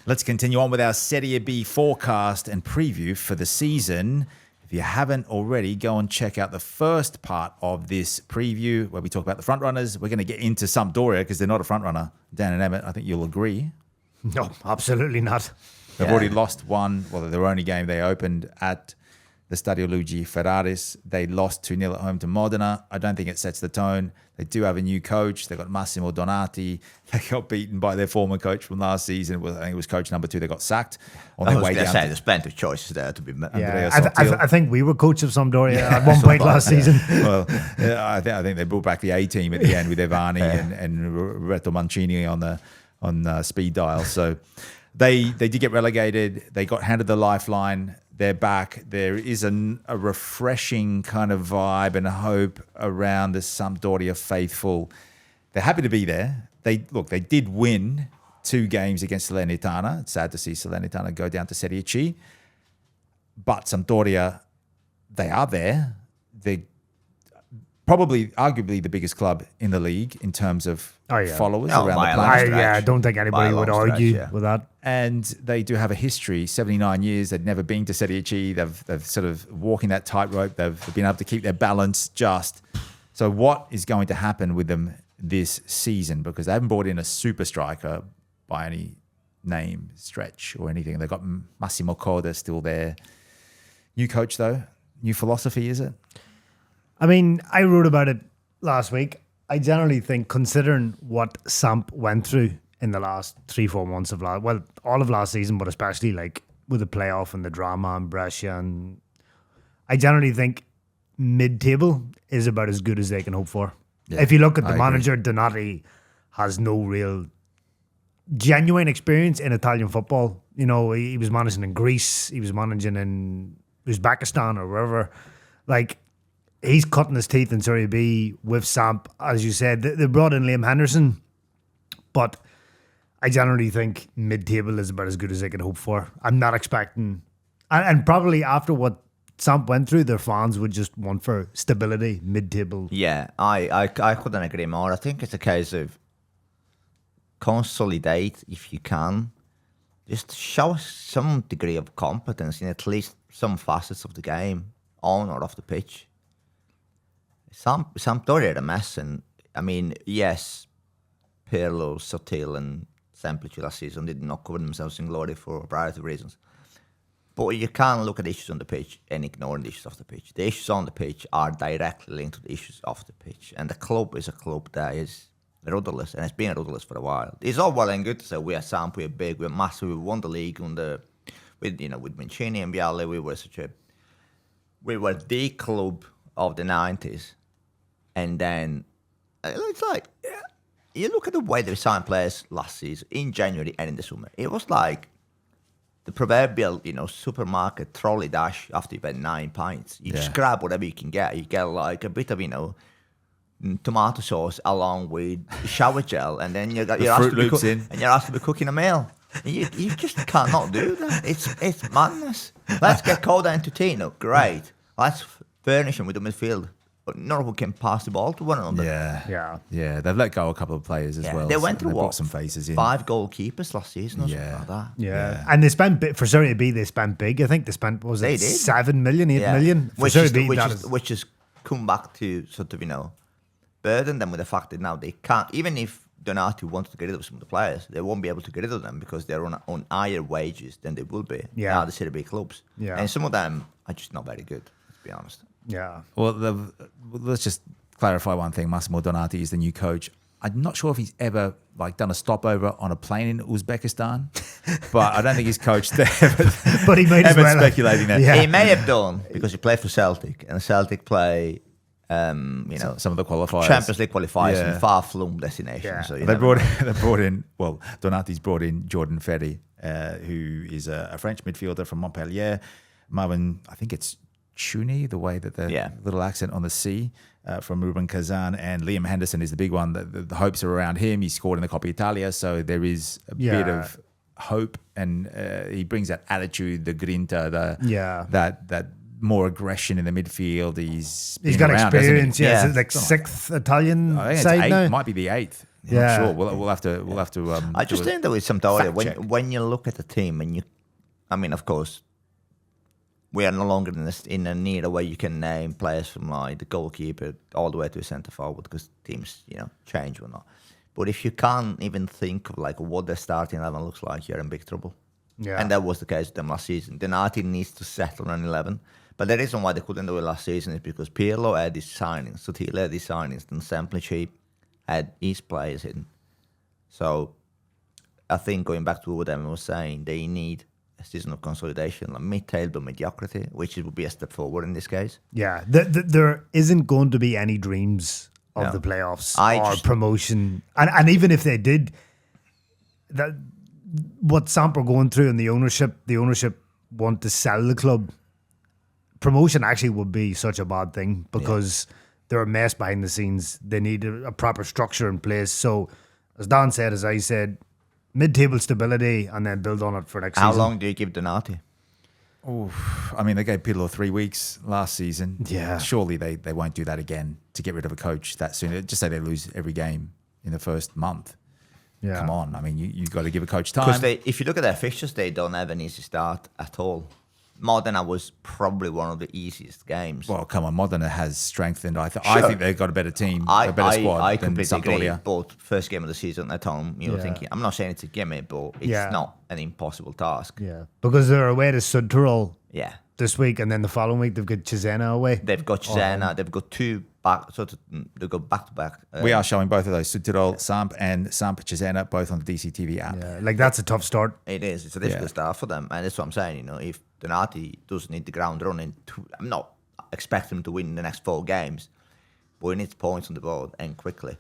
Let's continue on with our Serie B forecast and preview for the season. If you haven't already, go and check out the first part of this preview where we talk about the front runners. We're going to get into Sampdoria because they're not a front runner. Dan and Emmet, I think you'll agree. No, absolutely not. They've already lost one. Well, their only game they opened at the Stadio Luigi Ferraris. They lost 2-0 at home to Modena. I don't think it sets the tone. They do have a new coach. They've got Massimo Donati. They got beaten by their former coach from last season. I think it was coach number 2. They got sacked on their way down. There's plenty of choices there to be made. I think we were coach of Sampdoria at one point last season. Well, I think they brought back the A team at the end with Ivani and Roberto Mancini on speed dial. So they did get relegated. They got handed the lifeline. They're back. There is a refreshing kind of vibe and hope around the Sampdoria faithful. They're happy to be there. They did win 2 games against Salernitana. It's sad to see Salernitana go down to Serie C. But Sampdoria, they are there. They're probably, arguably, the biggest club in the league in terms of followers around the planet. I don't think anybody would argue with that. And they do have a history, 79 years. They've never been to Serie C. They've sort of walking that tightrope. They've been able to keep their balance just. So what is going to happen with them this season? Because they haven't brought in a super striker by any name, stretch, or anything. They've got Massimo Coda still there. New coach, though. New philosophy, is it? I mean, I wrote about it last week. I generally think, considering what Samp went through in the last 3-4 months of all of last season, but especially like with the playoff and the drama and Brescia, and I generally think mid-table is about as good as they can hope for. Yeah, if you look at the manager, Donati has no real genuine experience in Italian football. You know, he was managing in Greece, he was managing in Uzbekistan or wherever. Like, he's cutting his teeth in Serie B with Samp, as you said. They brought in Liam Henderson, but I generally think mid-table is about as good as they can hope for. I'm not expecting, and probably after what Samp went through, their fans would just want for stability, mid-table. Yeah, I couldn't agree more. I think it's a case of consolidate if you can. Just show some degree of competence in at least some facets of the game, on or off the pitch. Sampdoria are a mess, and I mean, yes, Pirlo, Sotil, and Semplici last season did not cover themselves in glory for a variety of reasons. But you can't look at the issues on the pitch and ignore the issues off the pitch. The issues on the pitch are directly linked to the issues off the pitch, and the club is a club that is rudderless, and it's been rudderless for a while. It's all well and good to say we are Samp, we're big, we're massive, we won the league with Mancini and Vialli. We were the club of the 90s. And then it's like, you look at the way they signed players last season, in January and in the summer. It was like the proverbial, supermarket trolley dash after you've had 9 pints. You just grab whatever you can get. You get like a bit of, tomato sauce along with shower gel, and then you're asked to be cooking a meal. And you just cannot do that. It's madness. Let's get Coda and Tutino. Great. Let's furnish them with the midfield. But none of them can pass the ball to one another. Yeah. They've let go a couple of players as well. They went through brought some faces in. 5 goalkeepers last season or something like that. Yeah. And they spent for Serie B. They spent big. I think they spent 7 million, 8 million for which has come back to sort of burden them with the fact that now they can't. Even if Donati wants to get rid of some of the players, they won't be able to get rid of them because they're on higher wages than they will be. Now the Serie B clubs. Yeah. And some of them are just not very good. Let's be honest. Yeah. Well, let's just clarify one thing. Massimo Donati is the new coach. I'm not sure if he's ever done a stopover on a plane in Uzbekistan, but I don't think he's coached there. But he made speculating that. Yeah. He may have done because he played for Celtic, and Celtic play, some of the qualifiers, Champions League qualifiers in far-flung destinations. Yeah. So they brought in. Well, Donati's brought in Jordan Ferry, who is a French midfielder from Montpellier. Marvin, I think it's Chuni, the way that the little accent on the C from Ruben Kazan, and Liam Henderson is the big one. The hopes are around him. He scored in the Coppa Italia, so there is a bit of hope, and he brings that attitude, the grinta, that more aggression in the midfield. He's got around, experience. hasn't he? It's like 6th Italian side now. It might be the 8th. Yeah. Sure, we'll have to. I just do a think that with Sampdoria, fact check. when you look at the team and of course, we are no longer in an era where you can name players from like the goalkeeper all the way to a centre forward because teams, change or not. But if you can't even think of like what their starting 11 looks like, you're in big trouble. Yeah. And that was the case with them last season. Donati needs to settle on 11. But the reason why they couldn't do it last season is because Pirlo had his signings, Sotil had his signings, and Semplici had his players in. So I think going back to what Emmet was saying, they need a season of consolidation, like mid-table mediocrity, which would be a step forward in this case. Yeah, there isn't going to be any dreams of No. the playoffs I or just- promotion, and even if they did, that what Samp are going through and the ownership want to sell the club. Promotion actually would be such a bad thing because they're a mess behind the scenes. They need a proper structure in place. So, as Dan said, as I said, mid-table stability and then build on it for next How season. long do you give Donati? I mean, they gave Pirlo 3 weeks last season. Yeah. Surely they won't do that again to get rid of a coach that soon. Just say they lose every game in the first month. Yeah. Come on. I mean, you got to give a coach time. Because if you look at their fixtures, they don't have an easy start at all. Modena was probably one of the easiest games. Well, come on. Modena has strengthened. I Sure. think they've got a better team, a better squad I than completely agree. Sampdoria. But first game of the season at home, you're Yeah. thinking, I'm not saying it's a gimme, but it's Yeah. not an impossible task. Yeah, because they're away to Sudtirol Yeah. this week, and then the following week they've got Cesena away. They've got Cesena, they've got two back, they've got back to back. We are showing both of those. Südtirol, Samp, and Samp Cesena, both on the DCTV app. Yeah, like that's a tough start. It's a difficult Yeah. start for them, and that's what I'm saying. If Donati doesn't need the ground running, I'm not expecting him to win the next 4 games, but he needs points on the board and quickly.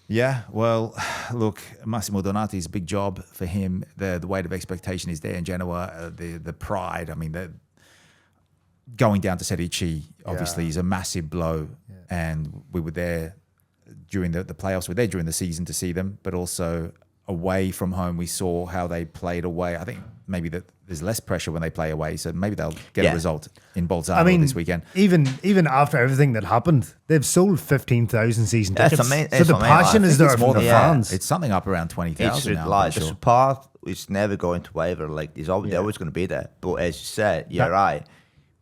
Yeah, well, look, Massimo Donati's a big job for him. The weight of expectation is there in Genoa. The pride. I mean, going down to Serie C obviously is a massive blow, and we were there during the playoffs. We were there during the season to see them, but also away from home, we saw how they played away. I think maybe that there's less pressure when they play away, so maybe they'll get a result in Bolzano this weekend. Even after everything that happened, they've sold 15,000 season That's tickets. amazing. So the passion is there It's more from the than fans. It's something up around 20,000 now. I'm Like pretty the sure. support is never going to waver. Like they're always going to be there. But as you said, you're right.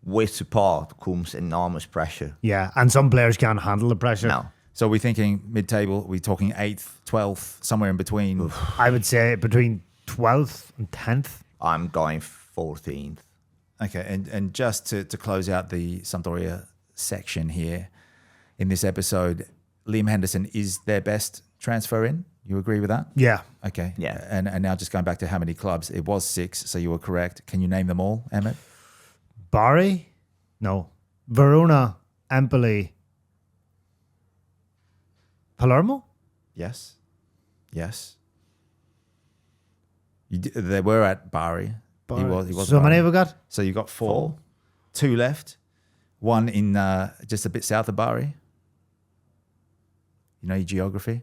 With support comes enormous pressure. Yeah, and some players can't handle the pressure. No. So we're thinking mid-table. We're talking 8th, 12th, somewhere in between. I would say between 12th and 10th. I'm going 14th. Okay, and just to close out the Sampdoria section here in this episode, Liam Henderson is their best transfer in. You agree with that? Yeah. Okay. Yeah. And now just going back to how many clubs, it was 6, so you were correct. Can you name them all, Emmet? Bari? No. Verona, Empoli, Palermo? Yes. Yes. They were at Bari. He was So at many Bari. have we got? So you got 4, 2 left, 1 in just a bit south of Bari. You know your geography.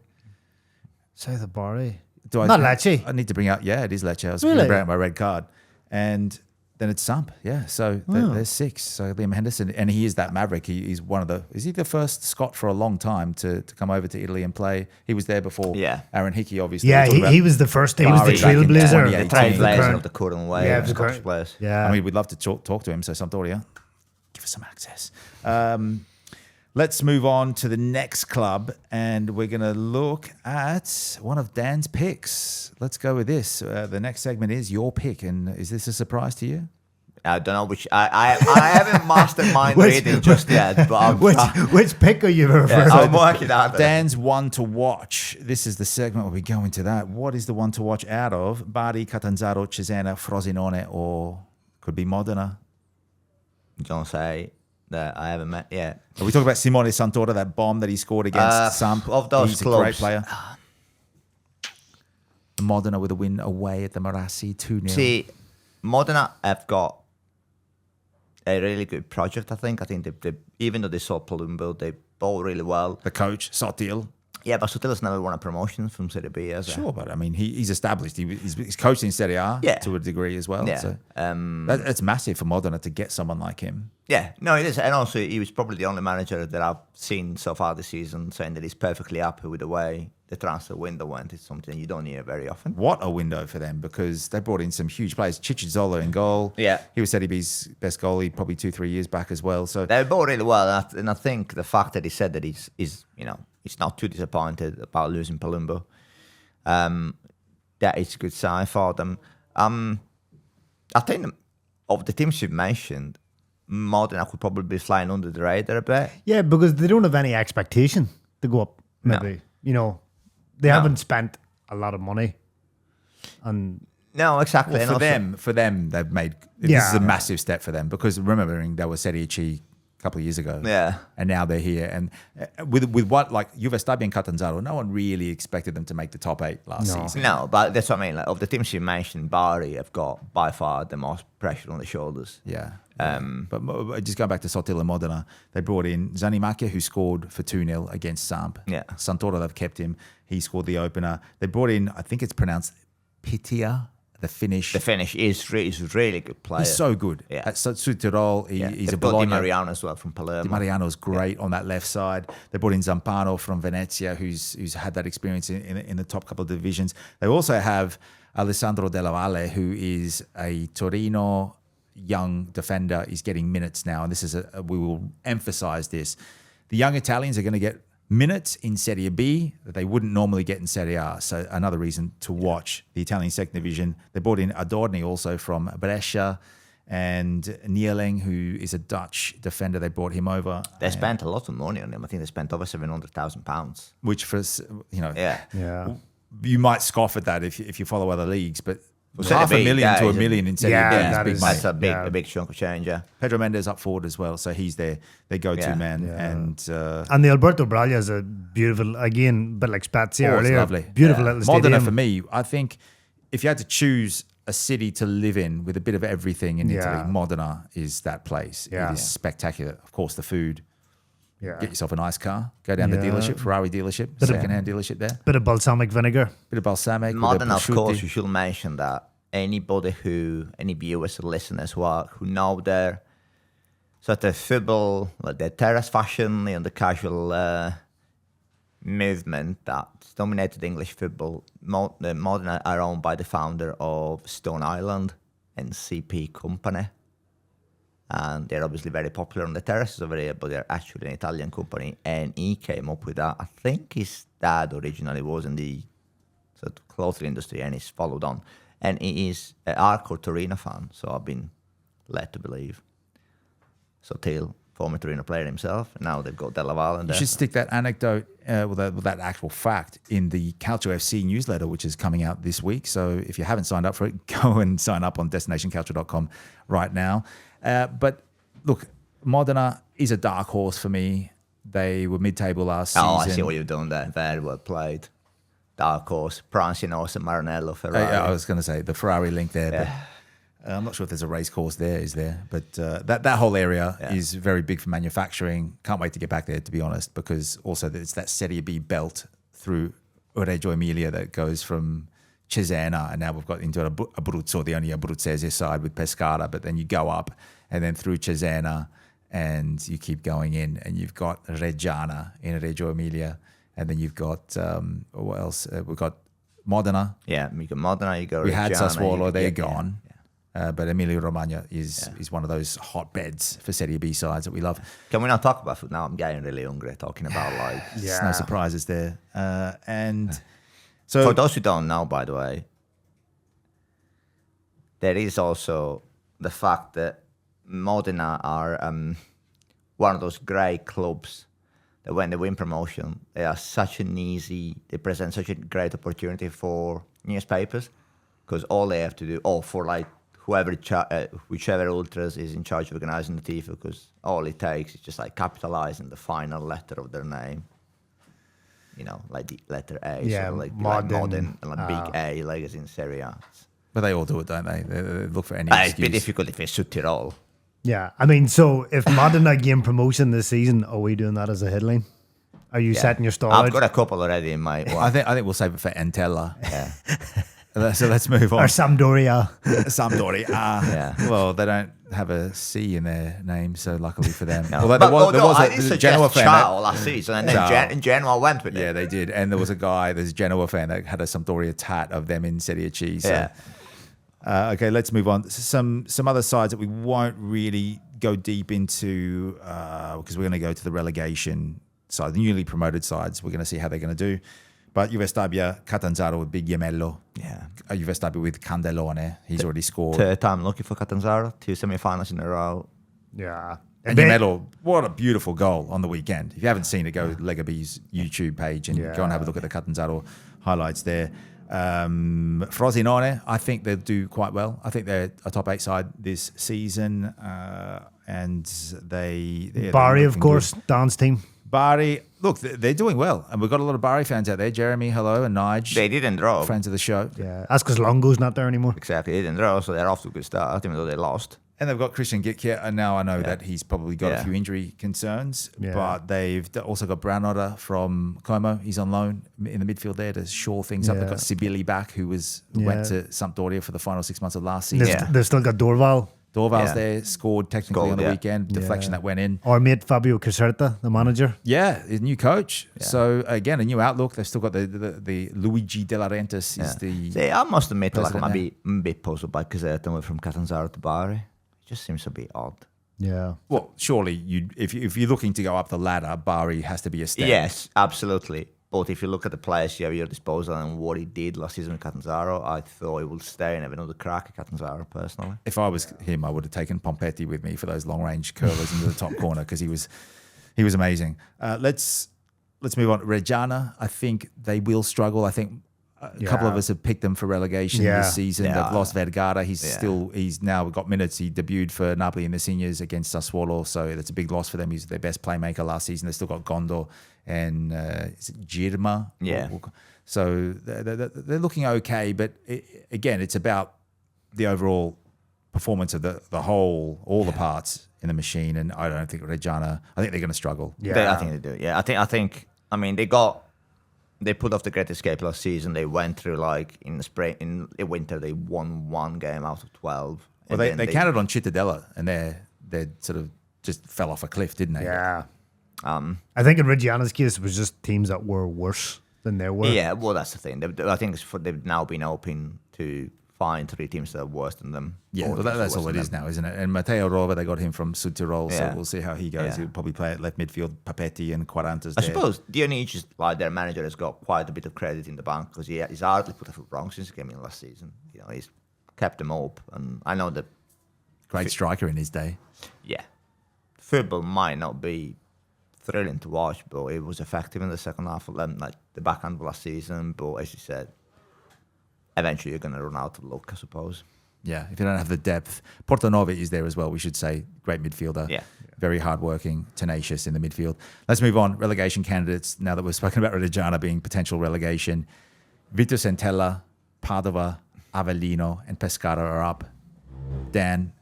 South of Bari. Do Not Lecce. I need to bring out. Yeah, it is Lecce. I was Really? going to bring out my red card, and then it's Samp. Yeah, so there's 6. So Liam Henderson, and he is that maverick. He's one of the. Is he the first Scot for a long time to come over to Italy and play? He was there before. Yeah. Aaron Hickey, obviously. Yeah, We're talking he about- was the first. He was the Bari back in trailblazer. 2018. The trailblazer current- of the current way Yeah, of the Scottish current- players. Yeah. I mean, we'd love to talk to him. So Sampdoria, give us some access. Let's move on to the next club, and we're going to look at one of Dan's picks. Let's go with this. The next segment is your pick, and is this a surprise to you? I don't know which. I haven't mastered mind reading just yet, but I'm, which pick are you referring to? I'm working out. Dan's one to watch. This is the segment where we go into that. What is the one to watch out of? Bari, Catanzaro, Cesena, Frosinone, or could be Modena? Don't say that I haven't met yet. Are we talking about Simone Santoro, that bomb that he scored against Samp? Of those He's a great clubs. player. Modena with a win away at the Marassi, 2-0. See, Modena have got a really good project. I think they even though they saw Palumbo, they bought really well. The coach, Sotil. Yeah, but Sotil's never won a promotion from Serie B, has he? Sure, but I mean, he's established. He's coached in Serie A Yeah. to a degree as well. Yeah. So that's massive for Modena to get someone like him. Yeah, no, it is. And also, he was probably the only manager that I've seen so far this season saying that he's perfectly happy with the way the transfer window went. It's something you don't hear very often. What a window for them, because they brought in some huge players. Chichizola in goal. Yeah. He was Serie B's best goalie probably 2-3 years back as well. So They bought really well, and I think the fact that he said that he's not too disappointed about losing Palumbo, that is a good sign for them. I think of the teams you've mentioned, Modena could probably be flying under the radar a bit. Yeah, because they don't have any expectation to go up. No. Maybe they haven't spent a lot of money, and No, exactly. well, And for them, they've made this is a massive step for them, because remembering they were Serie C a couple of years ago, Yeah. and now they're here, and with what like Juve Stabia and Catanzaro, no one really expected them to make the top 8 last season. No, but that's what I mean. Like, of the teams you mentioned, Bari have got by far the most pressure on the shoulders. Yeah. But just going back to Sotil and Modena, they brought in Zanimacchia, who scored for 2-0 against Samp. Yeah. Santoro, they've kept him. He scored the opener. They brought in, I think it's pronounced Pitia, the Finnish. The finish is really good player. He's so good. Yeah. At Südtirol, he's They've a got Di Bologna. Mariano as well from Palermo. Di Mariano's great on that left side. They brought in Zampano from Venezia, who's had that experience in the top couple of divisions. They also have Alessandro Della Valle, who is a Torino young defender. Is getting minutes now, and this is we will emphasize this. The young Italians are going to get minutes in Serie B that they wouldn't normally get in Serie A. So another reason to watch the Italian second division. They brought in Adorni also from Brescia, and Nieleng, who is a Dutch defender. They brought him over. They spent a lot of money on him. I think they spent over £700,000. Which for yeah. you might scoff at that if you follow other leagues, but Serie half a B, million that to is $1 a- million in Serie Yeah, B that is big is- money. That's a Yeah. big chunk of change. Yeah. Pedro Mendes up forward as well, so he's their go-to Yeah. man. Yeah. And And the Alberto Braglia is a beautiful, again, bit like Spezia Oh, it's earlier. lovely. Beautiful little Modena stadium. for me, I think if you had to choose a city to live in with a bit of everything in Yeah. Italy, Modena is that place. Yeah. It is spectacular. Of course, the food. Yeah. Get yourself a nice car. Go down to the Yeah. dealership, Ferrari dealership, Bit of- second-hand dealership there. Bit of balsamic vinegar. Bit of balsamic. with a Modena, of prosciutto. course, you should mention that any viewers or listeners who know their sort of football, like their terrace fashion and the casual movement that's dominated English football, Modena are owned by the founder of Stone Island and CP Company. And they're obviously very popular on the terraces over there, but they're actually an Italian company. And he came up with that. I think his dad originally was in the sort of clothing industry, and he's followed on. And he is an hardcore Torino fan, so I've been led to believe. So Till, former Torino player himself, and now they've got Della Valle in You there. should stick that anecdote, with that actual fact, in the Calcio FC newsletter, which is coming out this week. So if you haven't signed up for it, go and sign up on destination.calcio.com right now. But look, Modena is a dark horse for me. They were mid-table last season. Oh, I see what you've done there. Very well played. Dark horse, prancing horse, and Maranello, Ferrari. I was going to say the Ferrari link there, Yeah. but I'm not sure if there's a race course there, is there? But that whole area is very big for manufacturing. Can't wait to get back there, to be honest, because also it's that Serie B belt through Reggio Emilia that goes from Cesena, and now we've got into Abruzzo, the only Abruzzese side with Pescara, but then you go up and then through Cesena and you keep going in, and you've got Reggiana in Reggio Emilia, and then you've got, what else? We've got Modena. Yeah, you got Modena, you got We had Reggiana, Sassuolo, they're yeah, gone. But Emilia Romagna is one of those hotbeds for Serie B sides that we love. Can we not talk about food now? I'm getting really hungry talking about like. There's no surprises there. And so For those who don't know, by the way, there is also the fact that Modena are one of those great clubs that when they win promotion, they present such a great opportunity for newspapers, because all they have to do, for like whichever ultras is in charge of organizing the tifo, because all it takes is just like capitalizing the final letter of their name. You know, like the letter A, Yeah, so like modern, modern, like big A, like as in Serie A. but they all do it, don't they? They look for any It's a excuse. bit difficult if it's Südtirol. Yeah. I mean, so if Modena gain promotion this season, are we doing that as a headline? Are you setting your stall I've out? got a couple already in my. I think we'll save it for Entella. Yeah. So let's move Or on. Sampdoria? Sampdoria. Yeah. Well, they don't have a C in their name, so luckily for them. No. Although But there was I a did Genoa suggest fan. Ciao last season, and then Ciao. Genoa went with it. Yeah, they did. And there was there's a Genoa fan that had a Sampdoria tat of them in Serie C. So. Yeah. Okay, let's move on. Some other sides that we won't really go deep into because we're going to go to the relegation side, the newly promoted sides. We're going to see how they're going to do. But Juve Stabia, Catanzaro with Big Gemello. Yeah. Juve Stabia with Candelone. He's already scored. Third time lucky for Catanzaro. 2 semi-finals in a row. Yeah. And Gemello, what a beautiful goal on the weekend. If you haven't seen it, go to Legaby's YouTube page and go and have a look at the Catanzaro highlights there. Frosinone, I think they'll do quite well. I think they're a top 8 side this season. And Bari, of course, Dan's team. Bari, look, they're doing well. And we've got a lot of Bari fans out there. Jeremy, hello, and Nige. They didn't draw. Friends of the show. Yeah, that's because Longo's not there anymore. Exactly. They didn't draw, so they're off to a good start, even though they lost. And they've got Christian Gitkier, and now I know that he's probably got a few injury concerns. Yeah. But they've also got Brownotter from Como. He's on loan in the midfield there to shore things up. They've got Sibili back, who went to Sampdoria for the final 6 months of last season. They've still got Dorval. Dorval's there, scored technically on the weekend. Deflection that went in. Our mate Fabio Caserta, the manager. Yeah, his new coach. Yeah. So again, a new outlook. They've still got the Luigi De Laurentiis is the. See, I must admit, like, I'm a bit puzzled by Caserta went from Catanzaro to Bari. It just seems a bit odd. Yeah. Well, surely if you're looking to go up the ladder, Bari has to be a step. Yes, absolutely. But if you look at the players you have at your disposal and what he did last season with Catanzaro, I thought he would stay and have another crack at Catanzaro, personally. If I was him, I would have taken Pompetti with me for those long-range curlers into the top corner because he was amazing. Let's move on. Reggiana, I think they will struggle. I think a couple of us have picked them for relegation this season. Yeah. They've lost Vergara. He's now got minutes. He debuted for Napoli in the seniors against Sassuolo, so that's a big loss for them. He's their best playmaker last season. They've still got Gondo and is it Girma. Yeah. So they're looking okay, but again, it's about the overall performance of the whole, all the parts in the machine. And I don't think Reggiana. I think they're going to struggle. Yeah, I think they do. Yeah, I think. I mean, they put off the Great Escape last season. They went through, like, in the winter, they won 1 game out of 12. Well, they counted on Cittadella, and they sort of just fell off a cliff, didn't they? Yeah. I think in Reggiana's case, it was just teams that were worse than they were. Yeah, well, that's the thing. I think they've now been open to find 3 teams that are worse than them. Yeah, well, that's all it is now, isn't it? And Matteo Rova, they got him from Südtirol, so we'll see how he goes. Yeah. He'll probably play at left midfield, Papetti and Quarantas I there. suppose Dionigi, like their manager, has got quite a bit of credit in the bank because he's hardly put a foot wrong since he came in last season. You know, he's kept them up, and I know that. Great striker in his day. Yeah, football might not be thrilling to watch, but it was effective in the second half of them, like the back end of last season. But as you said, eventually you're going to run out of luck, I suppose. Yeah, if you don't have the depth. Portanova is there as well, we should say. Great midfielder. Yeah. Very hardworking, tenacious in the midfield. Let's move on. Relegation candidates, now that we've spoken about Reggiana being potential relegation. Virtus Entella, Padova, Avellino, and Pescara are up. Dan,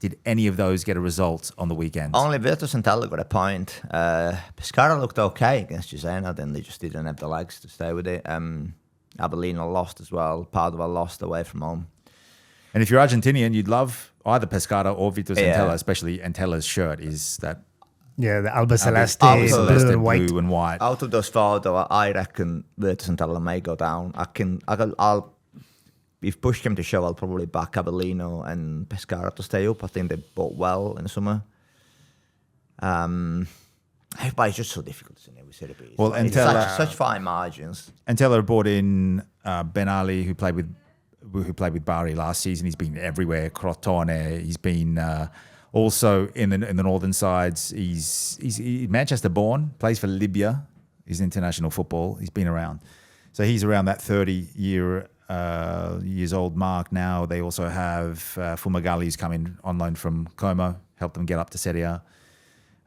did any of those get a result on the weekend? Only Virtus and Entella got a point. Pescara looked okay against Cesena, then they just didn't have the legs to stay with it. Avellino lost as well. Padova lost away from home. And if you're Argentinian, you'd love either Pescara or Virtus Entella, especially Entella's shirt is that. Yeah, the Alba Celeste, Celeste, blue and white. blue and white. Out of those 4, though, I reckon Virtus and Entella may go down. I'll if push came to shove, I'll probably back Avellino and Pescara to stay up. I think they bought well in the summer. But it's just so difficult to say with Serie B. Well, It's Entella, such fine margins. Entella brought in Ben Ali, who played with Bari last season. He's been everywhere. Crotone. He's been also in the northern sides. He's Manchester born. Plays for Libya. He's international football. He's been around. So he's around that 30 years old mark now. They also have Fumagalli, who's coming on loan from Como, helped them get up to Serie A.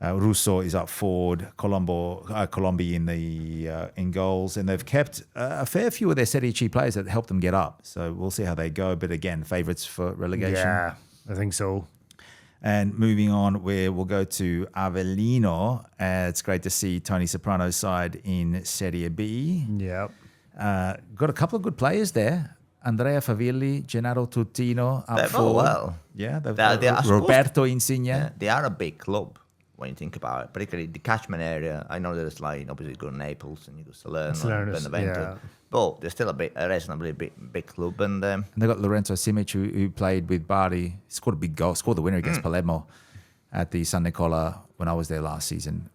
Russo is up forward. Colombi in goals, and they've kept a fair few of their Serie C players that helped them get up. So we'll see how they go. But again, favourites for relegation. Yeah, I think so. And moving on, we'll go to Avellino. It's great to see Tony Soprano's side in Serie B. Yep. Got a couple of good players there. Andrea Favilli, Gennaro Tutino up They're forward. well. Yeah, They are Roberto Insigne. Yeah, they are a big club when you think about it, particularly the catchment area. I know there's like obviously you go to Naples and you go to Salerno, Benevento, but they're still a reasonably big club. And they got Lorenzo Simic, who played with Bari. He scored a big goal, scored the winner against Palermo at the San Nicola when I was there last season.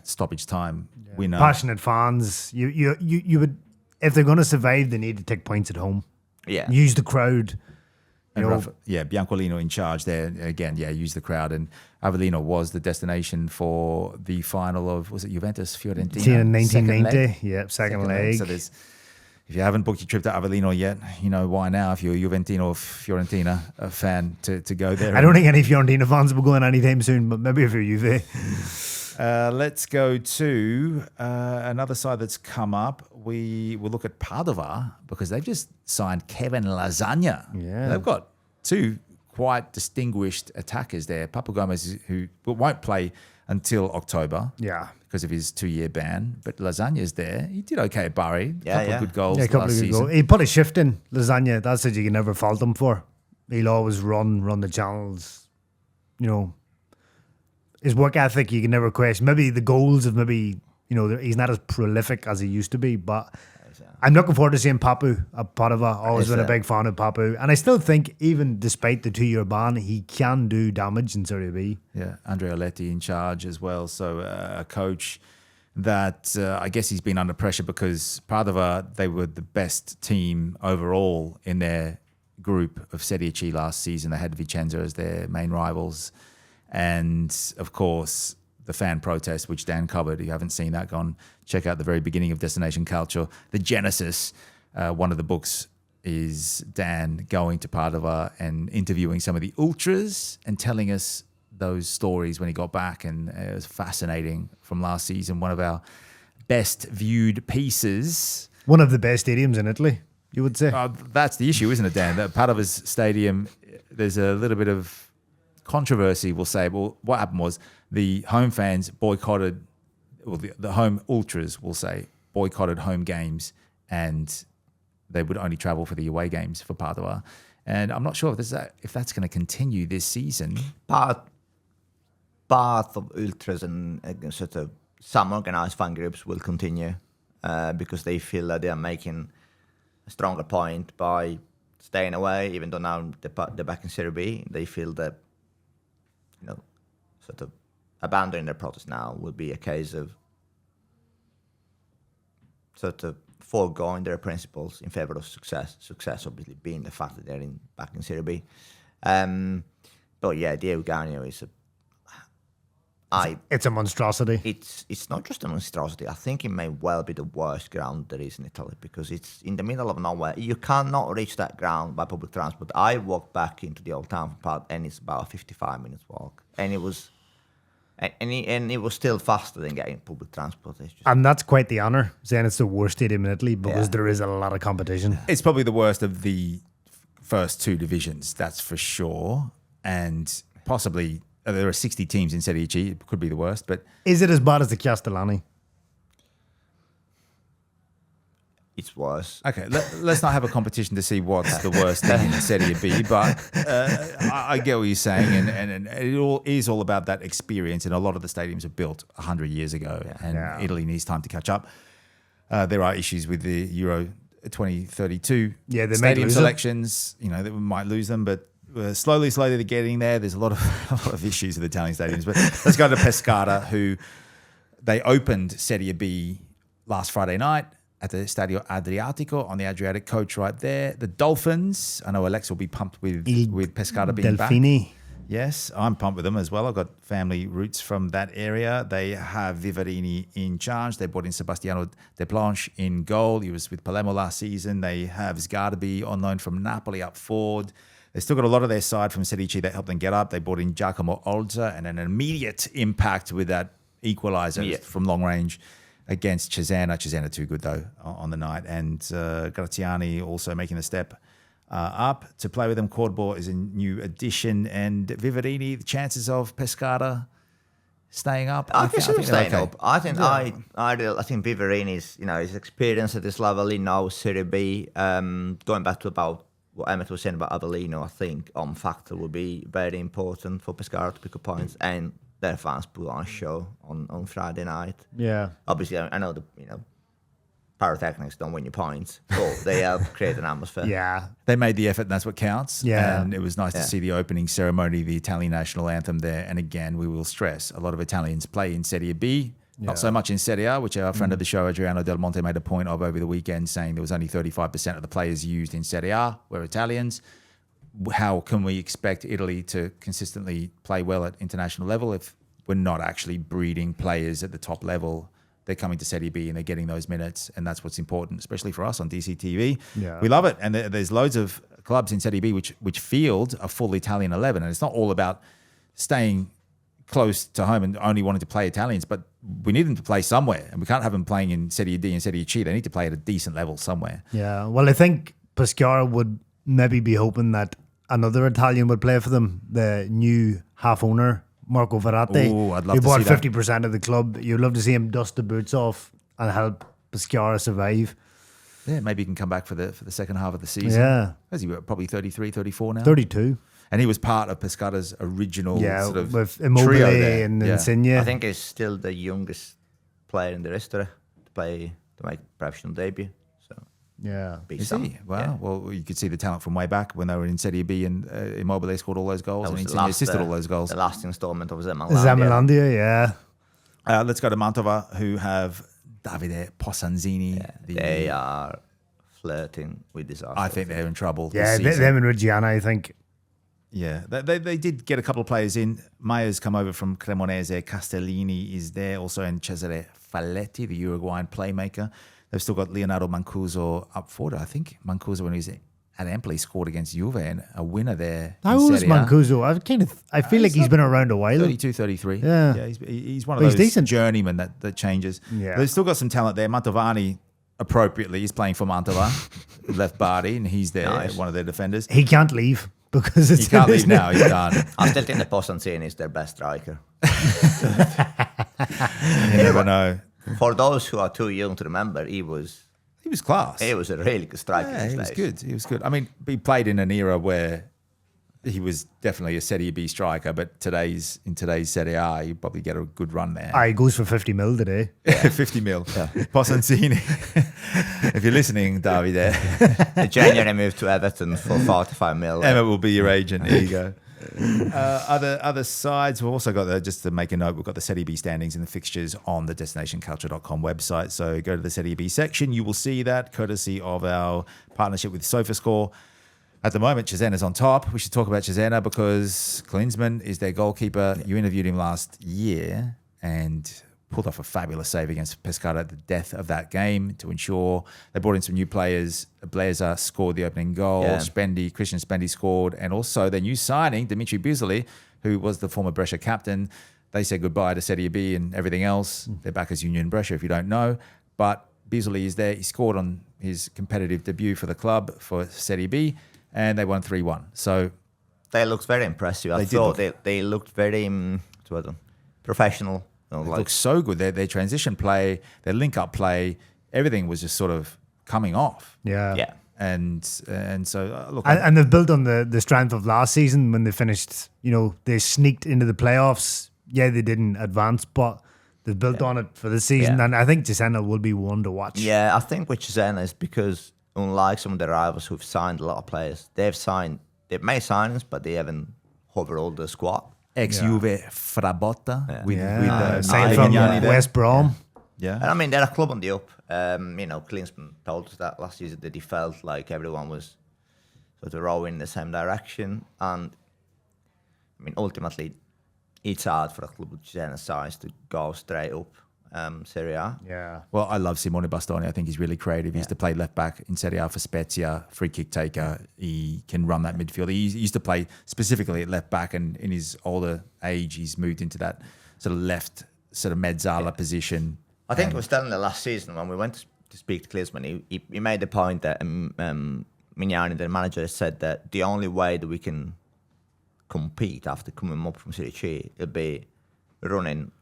Stoppage time winner. Passionate fans. You would, if they're going to survive, they need to take points at home. Yeah, use the crowd. Biancolino in charge there again. Yeah, use the crowd, and Avellino was the destination for the final of, was it Juventus Fiorentina in 1990? Second leg. So if you haven't booked your trip to Avellino yet, you know why now. If you're a Juventino or Fiorentina fan, to go there. I don't think any Fiorentina fans will go in anytime soon, but maybe if you're Juve. Let's go to another side that's come up. We will look at Padova because they've just signed Kevin Lasagna. Yeah. They've got two quite distinguished attackers there. Papu Gomez, who won't play until October because of his 2-year ban. But Lasagna's there. He did okay at Bari. A couple of good goals last season. He put a shift in, Lasagna. That's what you can never fault him for. He'll always run the channels. You know, his work ethic, you can never question. Maybe the goals of he's not as prolific as he used to be, but I'm looking forward to seeing Papu at Padova. Always been a big fan of Papu. And I still think, even despite the 2-year ban, he can do damage in Serie B. Yeah, Andrea Letti in charge as well. So a coach that I guess he's been under pressure because Padova, they were the best team overall in their group of Serie C last season. They had Vicenza as their main rivals. And, of course, the fan protest, which Dan covered. If you haven't seen that, go on, check out the very beginning of Destination Calcio. The Genesis, one of the books, is Dan going to Padova and interviewing some of the ultras and telling us those stories when he got back. And it was fascinating from last season. One of our best viewed pieces. One of the best stadiums in Italy, you would say. That's the issue, isn't it, Dan? That Padova's stadium, there's a little bit of controversy. We'll say, well, what happened was the home fans boycotted, well, the home ultras, will say, boycotted home games, and they would only travel for the away games for Padova. And I'm not sure if that's going to continue this season. Part of ultras and sort of some organized fan groups will continue because they feel that they are making a stronger point by staying away, even though now they're back in Serie B. They feel that, sort of abandoning their protest now would be a case of sort of foregoing their principles in favor of success. Success, obviously, being the fact that they're back in Serie B. But yeah, Diego Gagno is it's a monstrosity. It's not just a monstrosity. I think it may well be the worst ground there is in Italy because it's in the middle of nowhere. You cannot reach that ground by public transport. I walked back into the old town part, and it's about a 55 minutes walk, and it was still faster than getting public transport. And that's quite the honour, saying it's the worst stadium in Italy because there is a lot of competition. It's probably the worst of the first two divisions, that's for sure, and possibly. There are 60 teams in Serie C. It could be the worst, but is it as bad as the Castellani? It's worse. Okay, let's not have a competition to see what's the worst thing in Serie B. But I get what you're saying, and it is all about that experience. And a lot of the stadiums are built 100 years ago, and Italy needs time to catch up. There are issues with the Euro 2032 stadium selections. They might lose them, but. Slowly they're getting there. There's a lot of issues with Italian stadiums. But let's go to Pescara, who they opened Serie B last Friday night at the Stadio Adriatico on the Adriatic coach right there. The Dolphins, I know Alex will be pumped with Pescara being Delfini. Back. Yes, I'm pumped with them as well. I've got family roots from that area. They have Vivarini in charge. They brought in Sebastiano De Planche in goal. He was with Palermo last season. They have Sgarbi on loan from Napoli up forward. They still got a lot of their side from Serie C that helped them get up. They brought in Giacomo Olza and an immediate impact with that equaliser from long range against Cesena. Cesena too good, though, on the night. And Graziani also making the step up to play with them. Cordoba is a new addition, and Viverini. The chances of Pescara staying up. I think they're staying okay. up. I think I think Viverini's his experience at this level in now Serie B. Going back to about what Emmet was saying about Avellino, I think factor will be very important for Pescara to pick up points, and their fans put on a show on Friday night. Yeah. Obviously, I know pyrotechnics don't win you points, but they help create an atmosphere. Yeah. They made the effort, and that's what counts. Yeah. And it was nice to see the opening ceremony, the Italian national anthem there. And again, we will stress, a lot of Italians play in Serie B, not so much in Serie A, which our friend of the show, Adriano Del Monte, made a point of over the weekend, saying there was only 35% of the players used in Serie A were Italians. How can we expect Italy to consistently play well at international level if we're not actually breeding players at the top level? They're coming to Serie B and they're getting those minutes, and that's what's important, especially for us on DCTV. Yeah. We love it, and there's loads of clubs in Serie B which field a full Italian 11, and it's not all about staying close to home and only wanting to play Italians, but we need them to play somewhere, and we can't have them playing in Serie D and Serie C. They need to play at a decent level somewhere. Yeah. Well, I think Pescara would maybe be hoping that another Italian would play for them, the new half owner, Marco Verratti. Ooh, I'd love he to bought see that. 50% of the club. You'd love to see him dust the boots off and help Pescara survive. Yeah, maybe he can come back for the second half of the season. Yeah. Is he probably 33, 34 now? 32. And he was part of Pescara's original Yeah, sort of with trio Immobile there. and Yeah. Insigne. I think he's still the youngest player in the history to make professional debut. So Yeah. big Is sum. he? Wow. Yeah. Well, you could see the talent from way back when they were in Serie B, and Immobile scored all those goals, That and was the Insigne last, assisted all those goals. The last installment of Zemanlandia. Zamilandia, yeah. Let's go to Mantova, who have Davide Posanzini. They are flirting with disaster. I think they're in trouble Yeah, this season. them and Reggiana, I think. Yeah, they did get a couple of players in. Maya's come over from Cremonese. Castellini is there also, and Cesare Falletti, the Uruguayan playmaker. They've still got Leonardo Mancuso up forward. I think Mancuso, when he was at Empoli, scored against Juve and a winner there. How in old is Serie A. Mancuso? I feel like he's been around a while. 32, 33. Yeah. He's one of But he's those decent. journeymen that changes. Yeah. They've still got some talent there. Mantovani, appropriately, is playing for Mantova, left Bari, and he's there, Nice. one of their defenders. He can't leave because it's He can't leave isn't it? now. He can't. I still think the Posancini is their best striker. You never know. For those who are too young to remember, he was Class. a really good striker. Yeah, in he his was days. good. He was good. I mean, he played in an era where he was definitely a Serie B striker, but in today's Serie A, you probably get a good run there. He goes for 50 mil today. 50 mil. Posancini. If you're listening, Davide, The January moved to Everton for 45 mil. Emmet will be your agent. Here you go. Other sides, we've also got just to make a note, we've got the Serie B standings and the fixtures on the destination.calcio.com website. So go to the Serie B section. You will see that, courtesy of our partnership with SofaScore. At the moment, Cesena's on top. We should talk about Cesena because Klinsmann is their goalkeeper. You interviewed him last year and pulled off a fabulous save against Pescara at the death of that game to ensure they brought in some new players. Blazer scored the opening goal. Yeah. Christian Spendi scored. And also their new signing, Dimitri Buzoli, who was the former Brescia captain. They said goodbye to Serie B and everything else. They're back as Union Brescia, if you don't know. But Buzoli is there. He scored on his competitive debut for the club for Serie B, and they won 3-1. So They looked very impressive. I They did thought look- they looked very professional. You know, it like looks so good. Their transition play, their link-up play, everything was just sort of coming off. Yeah. yeah. And so, look, And they've built on the strength of last season when they finished, they sneaked into the playoffs. Yeah, they didn't advance, but they've built on it for this season. Yeah. And I think Cesena will be one to watch. Yeah, I think with Cesena is because unlike some of their rivals who've signed a lot of players, they've made signings, but they haven't overhauled the squad. ex-Juve Frabotta with Same Michael from Vignani there. West Brom. Yeah. And I mean, they're a club on the up. Klinsmann told us that last season that he felt like everyone was sort of rowing in the same direction. And I mean, ultimately, it's hard for a club with Cesena's size to go straight up Serie A. Yeah. Well, I love Simone Bastoni. I think he's really creative. He used to play left back in Serie A for Spezia, free kick taker. He can run that midfield. He used to play specifically at left back, and in his older age, he's moved into that sort of left, sort of mezzala position. I think it was telling the last season when we went to speak to Klinsmann, he made the point that Mignani, the manager, said that the only way that we can compete after coming up from Serie C will be running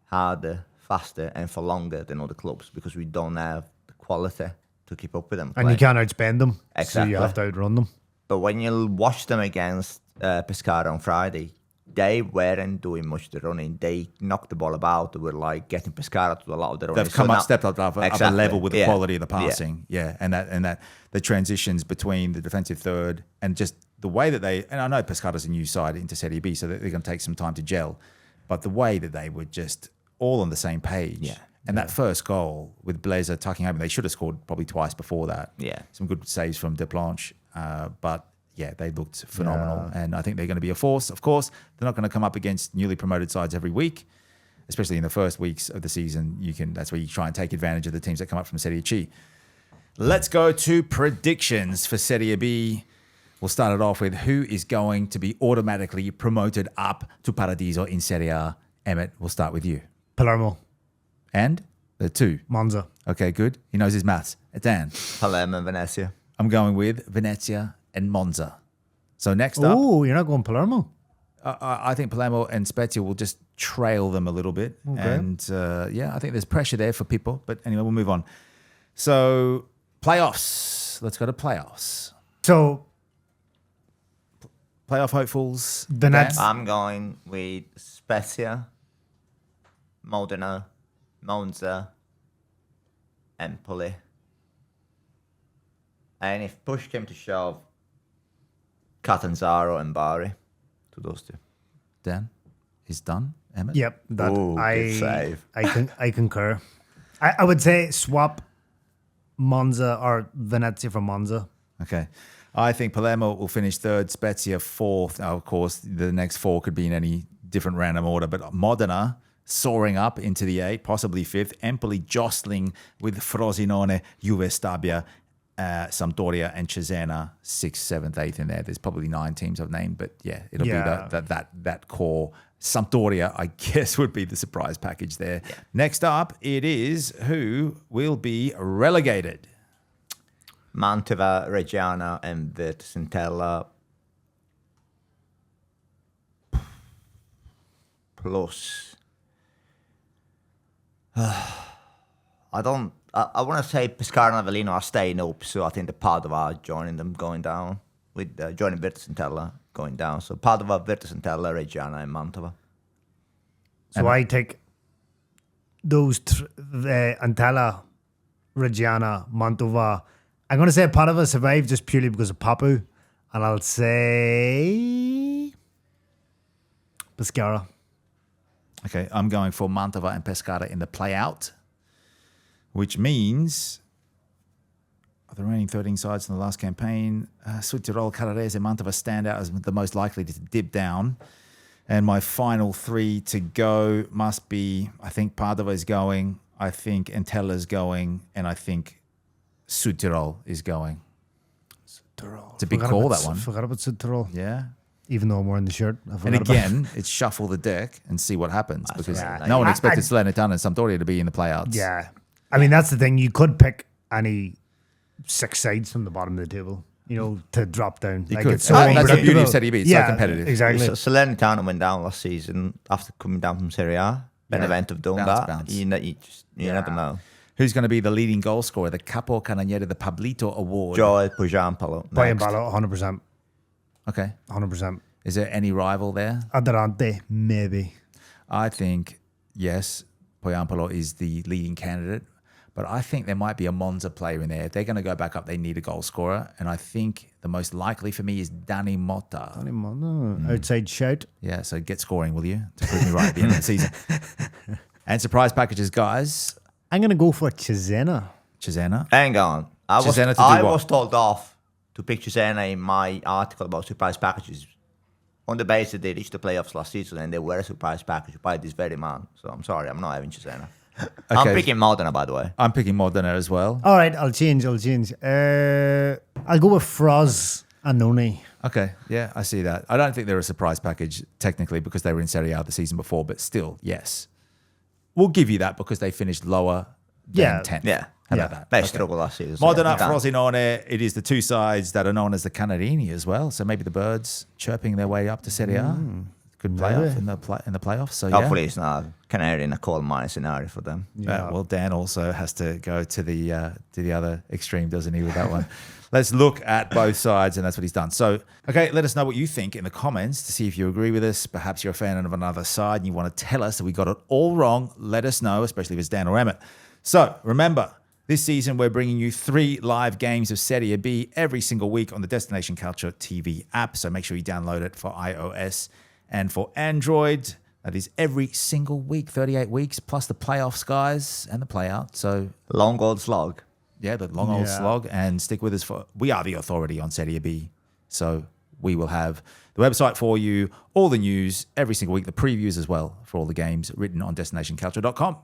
harder, faster, and for longer than other clubs because we don't have the quality to keep up with them. And you can't outspend them, Exactly. so you have to outrun them. But when you watch them against Pescara on Friday, they weren't doing much of the running. They knocked the ball about. They were like getting Pescara to a lot of the running. They've come up, stepped up a Exactly. level with the Yeah. quality of the passing. Yeah. And that the transitions between the defensive third and just the way that they, and I know Pescara's a new side into Serie B, so they're going to take some time to gel, but the way that they were just all on the same page. Yeah. And that first goal with Blazer tucking home, they should have scored probably twice before that. Yeah. Some good saves from Deplanche, but yeah, they looked phenomenal. And I think they're going to be a force. Of course, they're not going to come up against newly promoted sides every week, especially in the first weeks of the season. That's where you try and take advantage of the teams that come up from Serie C. Let's go to predictions for Serie B. We'll start it off with who is going to be automatically promoted up to Paradiso in Serie A. Emmet, we'll start with you. Palermo, And the two. Monza. Okay, good. He knows his maths. Dan. Palermo and Venezia. I'm going with Venezia and Monza. So next up, Oh, you're not going Palermo? I think Palermo and Spezia will just trail them a little bit. Okay. And yeah, I think there's pressure there for people. But anyway, we'll move on. So playoffs. Let's go to playoffs. So Playoff hopefuls. Venezia. Dan? I'm going with Spezia, Modena, Monza, Empoli. And if push came to shove, Catanzaro and Bari. To those two. Dan is done. Emmet? Yep, that Ooh, good save. I concur. I would say swap Monza or Venezia for Monza. Okay. I think Palermo will finish third, Spezia fourth. Now, of course, the next four could be in any different random order, but Modena soaring up into the 8, possibly 5th. Empoli jostling with Frosinone, Juve Stabia, Sampdoria and Cesena 6th, 7th, 8th in there. There's probably 9 teams I've named, but yeah, it'll be that core. Sampdoria, I guess, would be the surprise package there. Yeah. Next up, it is who will be relegated. Mantova, Reggiana, and Verticentella. Plus, I want to say Pescara and Avellino are staying up, so I think the Padova are joining them going down, with joining Verticentella going down. So Padova, Verticentella, Reggiana, and Mantova. So I take those Antella, Reggiana, Mantova. I'm going to say Padova survived just purely because of Papu. And I'll say Pescara. Okay, I'm going for Mantova and Pescara in the play-out, which means the remaining 13 sides in the last campaign, Südtirol, Carrarese, and Mantova stand out as the most likely to dip down. And my final 3 to go must be, I think Padova is going, I think Entella's going, and I think Südtirol is going. Südtirol. It's a big call, that one. Forgot about Südtirol. Yeah. Even though I'm wearing the shirt. And again, it's shuffle the deck and see what happens, because right. no one expected Salernitana and Sampdoria to be in the playouts. Yeah. I mean, that's the thing. You could pick any 6 sides from the bottom of the table, to drop down. You like could. It's so That's the beauty unpredictable. of Serie B. It's so competitive. Exactly. So Salernitana went down last season after coming down from Serie A. Benevento have done that. Bounce. You never know. Who's going to be the leading goal scorer? The Capo Canoniere, the Pablito Award. Joy Pujampalo. Poyampalo, 100%. Okay. 100%. Is there any rival there? Adelante, maybe. I think, yes, Poyampalo is the leading candidate, but I think there might be a Monza player in there. If they're going to go back up, they need a goal scorer, and I think the most likely for me is Dani Motta. Outside shout. Yeah, so get scoring, will you? To prove me right at the end of the season. And surprise packages, guys. I'm going to go for Cesena. Cesena. Hang on. I Cesena to do what? was told off to pick Cesena in my article about surprise packages on the basis that they reached the playoffs last season and they were a surprise package by this very man. So I'm sorry, I'm not having Cesena. I'm picking Modena, by the way. I'm picking Modena as well. All right, I'll change. I'll go with Froz and Noni. Okay, yeah, I see that. I don't think they're a surprise package technically because they were in Serie A the season before, but still, yes. We'll give you that because they finished lower than 10th. Yeah. How about that? They struggled last season. Modena, yeah, Frosinone, it is the two sides that are known as the Canarini as well. So maybe the Birds chirping their way up to Serie A. Good playoff in the playoffs. So hopefully it's not Canary in a coal mine scenario for them. Well, Dan also has to go to the other extreme, doesn't he, with that one? Let's look at both sides, and that's what he's done. So, okay, let us know what you think in the comments to see if you agree with us. Perhaps you're a fan of another side and you want to tell us that we got it all wrong. Let us know, especially if it's Dan or Emmet. So, remember, this season we're bringing you 3 live games of Serie B every single week on the Destination Calcio TV app. So make sure you download it for iOS and for Android. That is every single week, 38 weeks, plus the playoffs, guys, and the playout. So Long old slog. yeah, the long old slog. And stick with us for we are the authority on Serie B. So we will have the website for you, all the news every single week, the previews as well for all the games written on destinationcalcio.com.